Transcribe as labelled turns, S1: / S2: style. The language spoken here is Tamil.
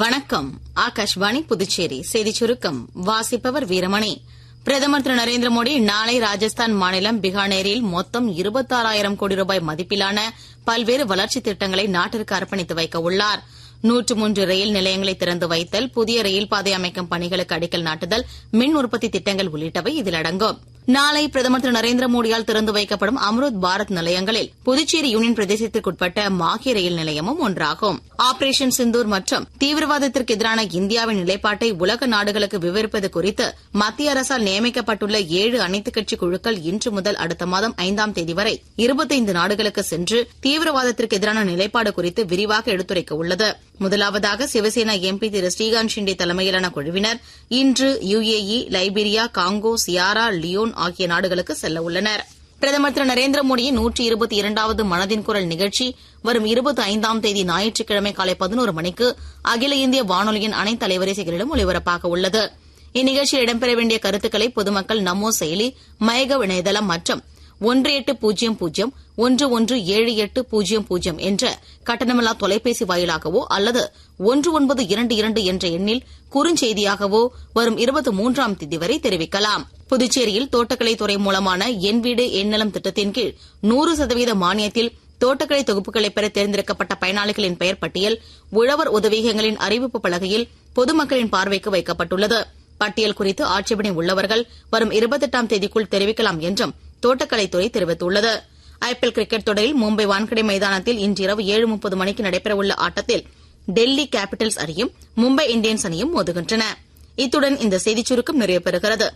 S1: வணக்கம். ஆகாஷ்வாணி புதுச்சேரி செய்திச் சுருக்கம். வாசிப்பவர் வீரமணி. பிரதமர் திரு நரேந்திர மோடி நாளை ராஜஸ்தான் மாநிலம் பிகானேரில் மொத்தம் 26,000 கோடி ரூபாய் மதிப்பிலான பல்வேறு வளர்ச்சித் திட்டங்களை நாட்டிற்கு அர்ப்பணித்து வைக்க உள்ளார். 103 ரயில் நிலையங்களை திறந்து வைத்தல், புதிய ரயில் பாதை அமைக்கும் பணிகளுக்கு அடிக்கல் நாட்டுதல், மின் உற்பத்தி திட்டங்கள் உள்ளிட்டவை இதில் அடங்கும். நாளை பிரதமர் திரு நரேந்திர மோடியால் திறந்து வைக்கப்படும் அம்ருத் பாரத் நிலையங்களில் புதுச்சேரி யூனியன் பிரதேசத்திற்குட்பட்ட மாஹே ரயில் நிலையமும் ஒன்றாகும். ஆபரேஷன் சிந்தூர் மற்றும் தீவிரவாதத்திற்கு எதிரான இந்தியாவின் நிலைப்பாட்டை உலக நாடுகளுக்கு விவரிப்பது குறித்து மத்திய அரசால் நியமிக்கப்பட்டுள்ள 7 அனைத்துக் கட்சி குழுக்கள் இன்று முதல் அடுத்த மாதம் 5ஆம் தேதி வரை 25 நாடுகளுக்கு சென்று தீவிரவாதத்திற்கு எதிரான நிலைப்பாடு குறித்து விரிவாக எடுத்துரைக்க உள்ளது. முதலாவதாக சிவசேனா எம்பி திரு ஸ்ரீகாந்த் ஷிண்டே தலைமையிலான குழுவினர் இன்று UAE, Liberia, Congo, Sierra Leone ஆகிய நாடுகளுக்கு செல்ல உள்ளனர். பிரதமர் திரு நரேந்திர மோடியின் 122வது மனதின் குரல் நிகழ்ச்சி வரும் 25ஆம் தேதி ஞாயிற்றுக்கிழமை காலை 11 மணிக்கு அகில இந்திய வானொலியின் அனைத்து அலைவரிசைகளிலும் ஒலிபரப்பாக உள்ளது. இந்நிகழ்ச்சியில் இடம்பெற வேண்டிய கருத்துக்களை பொதுமக்கள் நமோ செயலி, மைகவ் இணையதளம் மற்றும் 1800-117800 என்ற கட்டணமில்லா தொலைபேசி வாயிலாகவோ அல்லது 1922 என்ற எண்ணில் குறுஞ்செய்தியாகவோ வரும் 23ஆம் தேதி வரை தெரிவிக்கலாம். புதுச்சேரியில் தோட்டக்கலைத்துறை மூலமான என் வீடு என் நிலம் திட்டத்தின் கீழ் 100% மானியத்தில் தோட்டக்கலை தொகுப்புகளை பெற தேர்ந்தெடுக்கப்பட்ட பயனாளிகளின் பெயர் பட்டியல் உழவர் உதவியகங்களின் அறிவிப்பு பலகையில் பொதுமக்களின் பார்வைக்கு வைக்கப்பட்டுள்ளது. பட்டியல் குறித்து ஆட்சேபனை உள்ளவர்கள் வரும் 28ஆம் தேதிக்குள் தெரிவிக்கலாம் என்றும் தோட்டக்கலைத்துறை தெரிவித்துள்ளது. IPL கிரிக்கெட் தொடரில் மும்பை வான்கடை மைதானத்தில் இன்று இரவு 7:30 மணிக்கு நடைபெறவுள்ள ஆட்டத்தில் டெல்லி கேபிட்டல்ஸ் அணியும் மும்பை இந்தியன்ஸ் அணியும் மோதுகின்றன. இத்துடன் இந்த செய்திச் சுருக்கம் நிறைவு பெறுகிறது.